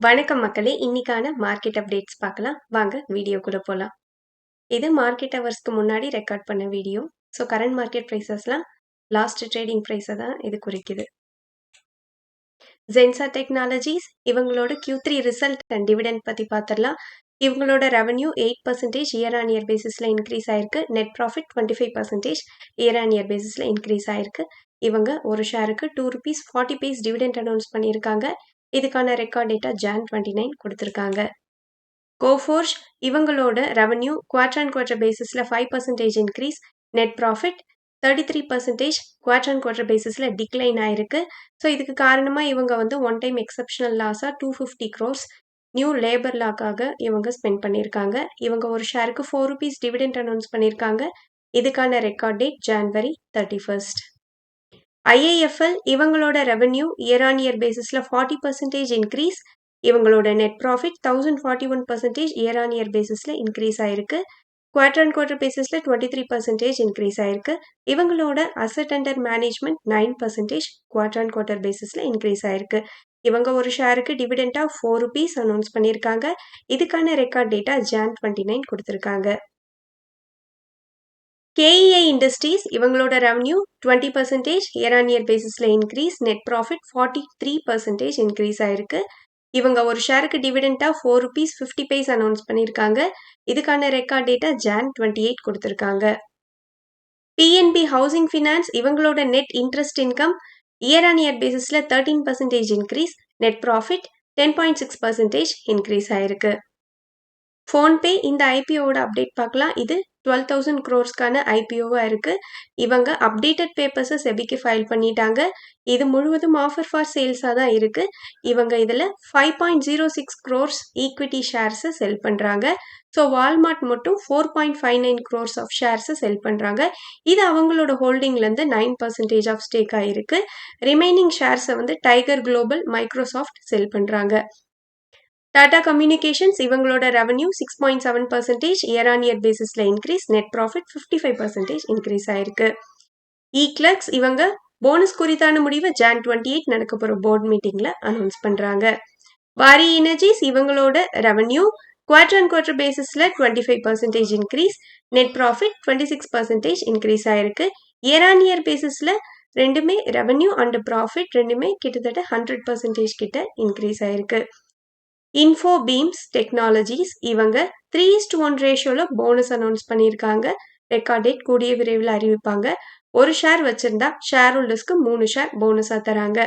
வணக்கம் மக்களே! இன்னைக்கான மார்க்கெட் அப்டேட்ஸ் பார்க்கலாம். வாங்க வீடியோக்குள்ள போலாம். இது மார்க்கெட் ஹவர்ஸ்க்கு முன்னாடி ரெக்கார்ட் பண்ண வீடியோ. கரண்ட் மார்க்கெட் பிரைஸஸ்லாம் லாஸ்ட் ட்ரேடிங் பிரைஸ தான் இது குறிக்குது. ஜென்சா டெக்னாலஜிஸ் இவங்களோட Q3 ரிசல்ட் அண்ட் டிவிடெண்ட் பத்தி பார்த்துடலாம். இவங்களோட ரெவென்யூ 8% இயர் ஆன் இயர் பேசிஸ்ல இன்க்ரீஸ் ஆயிருக்கு. Net profit 25% year on year பேசிஸ்ல இன்க்ரீஸ் ஆயிருக்கு. இவங்க ஒரு ஷேருக்கு ₹2.40 டிவிடெண்ட் அனௌன்ஸ் பண்ணியிருக்காங்க. இதுக்கான ரெக்கார்ட் டேட்டா Jan 29 கொடுத்திருக்காங்க. கோஃபோர்ஜ் இவங்களோட ரெவென்யூ குவார்டர் அண்ட் குவார்டர் பேசிஸ்ல 5% increase. Net profit 33% quarter and quarter பேசிஸ்ல டிக்ளைன் ஆயிருக்கு. இதுக்கு காரணமா இவங்க ஒன் டைம் எக்ஸப்ஷனல் லாஸா 250 crores நியூ லேபர் லாக்காக இவங்க ஸ்பெண்ட் பண்ணியிருக்காங்க. இவங்க ஒரு ஷேருக்கு ₹4 டிவிடெண்ட் அனௌன்ஸ் பண்ணியிருக்காங்க. இதுக்கான record date January 31st. IIFL இவங்களோட ரெவென்யூ இயர் ஆன் இயர் பேசிஸ்ல 40% இன்க்ரீஸ். இவங்களோட net profit 1041% year on year பேசிஸ்ல இன்க்ரீஸ் ஆயிருக்கு. குவார்டர் அண்ட் குவார்டர் பேசிஸ்ல 23% இன்க்ரீஸ் ஆயிருக்கு. இவங்களோட asset under management 9% quarter and quarter பேசிஸ்ல இன்க்ரீஸ் ஆயிருக்கு. இவங்க ஒரு ஷேருக்கு டிவிடெண்டா ₹4 அனௌன்ஸ் பண்ணியிருக்காங்க. இதுக்கான ரெக்கார்ட் டேட்டா Jan 29 கொடுத்திருக்காங்க. KEI இண்டஸ்ட்ரீஸ் இவங்களோட ரெவென்யூ 20% இயர் ஆன் இயர் பேசிஸ்ல இன்க்ரீஸ். நெட் ப்ராஃபிட் 43% இன்க்ரீஸ் ஆயிருக்கு. இவங்க ஒரு ஷேருக்கு டிவிடெண்டா ₹4.50 அனௌன்ஸ் பண்ணியிருக்காங்க. இதுக்கான ரெக்கார்ட் டேட்டா Jan 28 கொடுத்திருக்காங்க. PNB ஹவுசிங் ஃபினான்ஸ் இவங்களோட net interest income year on year பேசிஸ்ல 13% இன்க்ரீஸ். நெட் ப்ராஃபிட் 10.6% இன்க்ரீஸ் ஆயிருக்கு. ஃபோன்பே இந்த ஐபிஓட அப்டேட் பார்க்கலாம். இது 12,000 crores ஐபிஓவா இருக்கு. இவங்க அப்டேட்டட் பேப்பர்ஸை செபிக்கு ஃபைல் பண்ணிட்டாங்க. இது முழுவதும் ஆஃபர் ஃபார் சேல்ஸா தான் இருக்கு. இவங்க இதுல 5.06 crores ஈக்விட்டி ஷேர்ஸை செல் பண்றாங்க. வால்மார்ட் மட்டும் 4.59 crores ஆஃப் ஷேர்ஸை செல் பண்றாங்க. இது அவங்களோட ஹோல்டிங்ல இருந்து 9% ஆஃப் ஸ்டேக் ஆயிருக்கு. ரிமைனிங் ஷேர்ஸை டைகர் குளோபல், மைக்ரோசாஃப்ட் செல் பண்றாங்க. டாடா கம்யூனிகேஷன்ஸ் இவங்களோட ரெவென்யூ 6.7% இயர் ஆன் இயர் பேசிஸ்ல இன்க்ரீஸ். நெட் ப்ராஃபிட் 55% இன்க்ரீஸ் ஆயிருக்கு. இக்ளக்ஸ் இவங்க போனஸ் குறித்தான முடிவை Jan 28 நடக்க போற போர்ட் மீட்டிங்ல அனௌன்ஸ் பண்றாங்க. வாரி எனர்ஜிஸ் இவங்களோட ரெவென்யூ குவார்டர் அண்ட் குவார்டர் பேசிஸ்ல 25% இன்க்ரீஸ். நெட் ப்ராஃபிட் 26% இன்க்ரீஸ் ஆயிருக்கு. இயர் ஆன் இயர் பேசிஸ்ல ரெண்டுமே ரெவென்யூ அண்ட் ப்ராஃபிட் ரெண்டுமே கிட்டத்தட்ட 100% கிட்ட இன்க்ரீஸ் ஆயிருக்கு. இன்ஃபோபீம்ஸ் டெக்னாலஜிஸ் இவங்க 3:1 ரேஷியோல போனஸ் அனௌன்ஸ் பண்ணியிருக்காங்க. ரெக்கார்ட் டேட் கூடிய விரைவில் அறிவிப்பாங்க. ஒரு ஷேர் வச்சிருந்தா ஷேர் ஹோல்டர்ஸ்க்கு 3 ஷேர் போனஸா தராங்க.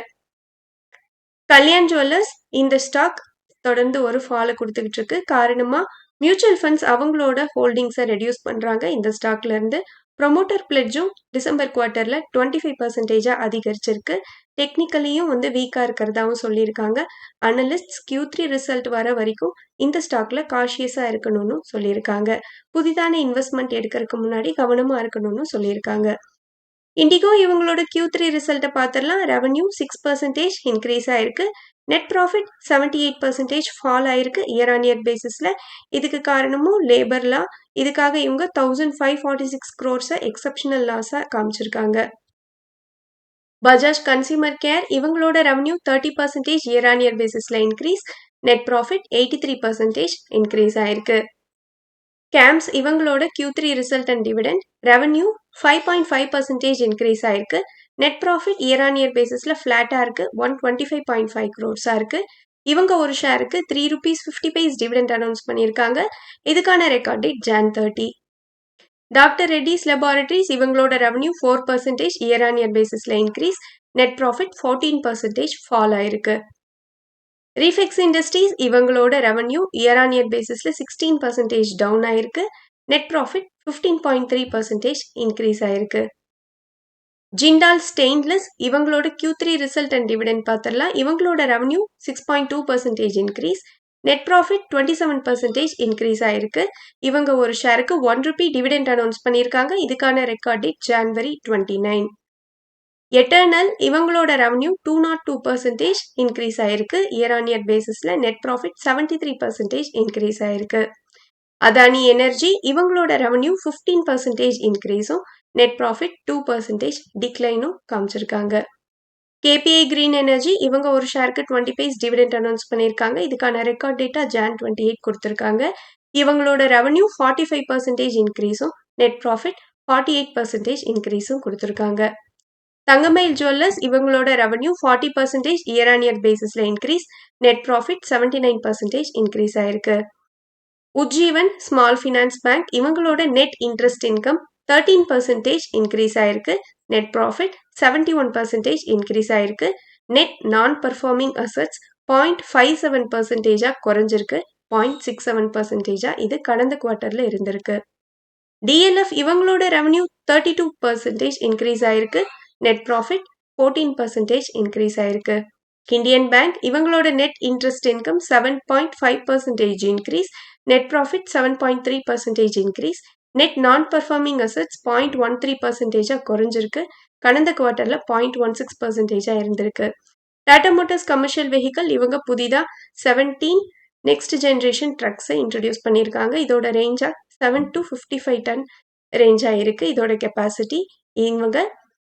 கல்யாண் ஜுவல்லர்ஸ் இந்த ஸ்டாக் தொடர்ந்து ஒரு ஃபாலோ கொடுத்துக்கிட்டு இருக்கு. காரணமா மியூச்சுவல் ஃபண்ட்ஸ் அவங்களோட ஹோல்டிங்ஸை ரெடியூஸ் பண்றாங்க. இந்த ஸ்டாக்ல இருந்து ப்ரொமோட்டர் பிளெட்ஜும் டிசம்பர் குவார்ட்டர்ல 25% அதிகரிச்சிருக்கு. டெக்னிக்கலியும் வீக்கா இருக்கிறதாவும் சொல்லியிருக்காங்க. அனலிஸ்ட் Q3 ரிசல்ட் வர வரைக்கும் இந்த ஸ்டாக்ல காஷியஸா இருக்கணும்னு சொல்லியிருக்காங்க. புதிதான இன்வெஸ்ட்மெண்ட் எடுக்கிறதுக்கு முன்னாடி கவனமா இருக்கணும்னு சொல்லியிருக்காங்க. இண்டிகோ இவங்களோட Q3 ரிசல்ட்டை பார்த்துடலாம். ரெவென்யூ 6% இன்க்ரீஸ் ஆயிருக்கு. நெட் ப்ராஃபிட் 78% ஃபால் ஆயிருக்கு இயர் ஆன் இயர் பேசிஸ்ல. இதுக்கு காரணமும் லேபர் லா. இதுக்காக இவங்க 1,546 crores எக்ஸப்ஷனல் லாஸா காமிச்சிருக்காங்க. பஜாஜ் கன்சியூமர் கேர் இவங்களோட ரெவென்யூ 30% இயர் ஆன் இயர் பேசிஸ்ல இன்க்ரீஸ். நெட் ப்ராஃபிட் 83% இன்க்ரீஸ் ஆயிருக்கு. கேம்ஸ் இவங்களோட Q3 result and dividend revenue 5.5% increase ஆயிருக்கு. Net profit year on year பேசிஸ்ல ஃபிளாட்டா இருக்கு. 125.5 crores இருக்கு. இவங்க ஒரு ஷேருக்கு ₹3.50 டிவிடெண்ட் அனௌன்ஸ் பண்ணியிருக்காங்க. இதுக்கான record date Jan 30. Doctor Reddy's laboratories இவங்களோட ரெவென்யூ 4% இயர் ஆன் இயர் பேசிஸ்ல இன்க்ரீஸ். நெட் ப்ராஃபிட் 14% ஃபால் ஆயிருக்கு. ரீஃபெக்ஸ் இண்டஸ்ட்ரீஸ் இவங்களோட ரெவென்யூ இயர் ஆன் இயர் பேசிஸ்ல 16% டவுன் ஆயிருக்கு. நெட் ப்ராஃபிட் 15.3% இன்க்ரீஸ் ஆயிருக்கு. ஜிண்டால் ஸ்டெயின்லெஸ் இவங்களோட Q3 ரிசல்ட் அண்ட் டிவிடெண்ட் பார்த்துடலாம். இவங்களோட revenue 6.2% increase. Net profit 27% increase ஆயிருக்கு. இவங்க ஒரு ஷேருக்கு ₹1 டிவிடெண்ட் அனௌன்ஸ் பண்ணியிருக்காங்க. இதுக்கான ரெக்கார்ட் டேட் January 29. எட்டர்னல் இவங்களோட ரெவென்யூ 202% இன்க்ரீஸ் ஆயிருக்கு. இயர் ஆன் இயர் பேசிஸ்ல நெட் ப்ராஃபிட் 73% இன்க்ரீஸ் ஆயிருக்கு. அதானி எனர்ஜி இவங்களோட ரெவென்யூ 15% இன்க்ரீஸும் நெட் ப்ராஃபிட் 2% டிக்ளைனும் காமிச்சிருக்காங்க. கேபிஐ கிரீன் எனர்ஜி இவங்க ஒரு ஷேருக்கு 20 பைஸ் டிவிடெண்ட் அனௌன்ஸ் பண்ணியிருக்காங்க. இதுக்கான ரெக்கார்ட் டேட்டா Jan 28 கொடுத்துருக்காங்க. இவங்களோட ரெவன்யூ 45% இன்க்ரீஸும் நெட் ப்ராஃபிட் 48% இன்க்ரீஸும் கொடுத்துருக்காங்க. தங்கமயில் ஜுவல்லர்ஸ் இவங்களோட ரெவன்யூ 40% இயர் ஆன் இயர் பேசிஸ்ல இன்க்ரீஸ், நெட் ப்ராஃபிட் 79% இன்க்ரீஸ் ஆயிருக்கு. உஜ்ஜீவன் ஸ்மால் ஃபினான்ஸ் பேங்க் இவங்களோட நெட் இன்ட்ரெஸ்ட் இன்கம் 13% இன்க்ரீஸ் ஆயிருக்கு, நெட் ப்ராஃபிட் 71% இன்க்ரீஸ் ஆயிருக்கு. நெட் நான் பர்ஃபார்மிங் அசட்ஸ் 0.57% குறைஞ்சிருக்கு, 0.67% இது கடந்த குவார்ட்டர்ல இருந்திருக்கு. டிஎல்எஃப் இவங்களோட ரெவன்யூ 32% இன்க்ரீஸ் ஆயிருக்கு, நெட் ப்ராஃபிட் 14% இன்க்ரீஸ் ஆயிருக்கு. இந்தியன் பேங்க் இவங்களோட net interest income 7.5% increase, net profit 7.3% increase. Net non performing assets 0.13% குறைஞ்சிருக்கு, கடந்த குவார்ட்டர்ல 0.16% இருந்திருக்கு. டாடா மோட்டார்ஸ் கமர்ஷியல் வெஹிக்கல் இவங்க புதிதா 17 நெக்ஸ்ட் ஜென்ரேஷன் ட்ரக்ஸை இன்ட்ரடியூஸ் பண்ணியிருக்காங்க. இதோட ரேஞ்சா 7 to 55 டன் ரேஞ்சா இருக்கு. இதோட கெப்பாசிட்டி இவங்க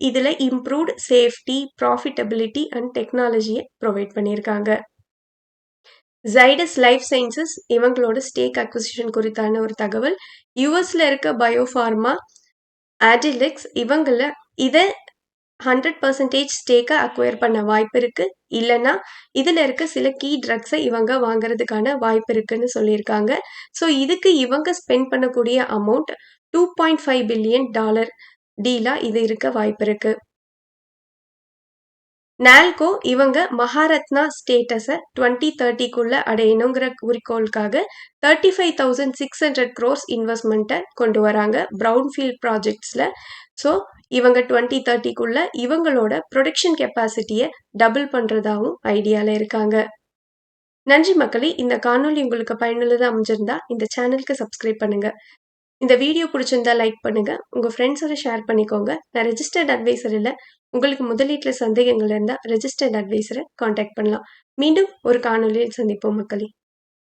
இதுல இம்ப்ரூவ்ட் சேஃப்டி, ப்ராஃபிட்டபிலிட்டி அண்ட் டெக்னாலஜியை ப்ரொவைட் பண்ணியிருக்காங்க. ஜைடஸ் லைஃப் சயின்சஸ் இவங்களோட ஸ்டேக் அக்விசிஷன் குறித்தான ஒரு தகவல். யூஎஸ்ல இருக்க பயோஃபார்மா ஆடிலெக்ஸ் இவங்கள இதை 100% ஸ்டேக்கை அக்வயர் பண்ண வாய்ப்பு இருக்கு, இல்லைன்னா இதுல இருக்க சில கீ ட்ரக்ஸை இவங்க வாங்குறதுக்கான வாய்ப்பு இருக்குன்னு சொல்லியிருக்காங்க. ஸோ இதுக்கு இவங்க ஸ்பெண்ட் பண்ணக்கூடிய அமௌண்ட் $2.5 பில்லியன் டீலா இது இருக்க வாய்ப்பு இருக்கு. நால்கோ இவங்க மகாரத்னா ஸ்டேட்டஸை 2030க்குள்ள அடையணுங்கிற குறிக்கோளுக்காக 35,600 crores இன்வெஸ்ட்மெண்ட்டை கொண்டு வராங்க ப்ரௌன்ஃபீல்ட் ப்ராஜெக்ட்ஸ்ல. ஸோ இவங்க 2030க்குள்ள இவங்களோட ப்ரொடக்ஷன் கெப்பாசிட்டியை டபுள் பண்றதாவும் ஐடியால இருக்காங்க. நன்றி மக்களே, இந்த காணொலி உங்களுக்கு பயனுள்ளதா அமைஞ்சிருந்தா இந்த சேனலுக்கு சப்ஸ்கிரைப் பண்ணுங்க. இந்த வீடியோ பிடிச்சிருந்தா லைக் பண்ணுங்க, உங்க ஃப்ரெண்ட்ஸோட ஷேர் பண்ணிக்கோங்க. நான் ரெஜிஸ்டர்ட் அட்வைசர் இல்லை, உங்களுக்கு முதலீட்டுல சந்தேகங்கள் இருந்தால் ரெஜிஸ்டர்ட் அட்வைசரை காண்டாக்ட் பண்ணலாம். மீண்டும் ஒரு காணொலியில் சந்திப்போம் மக்களே.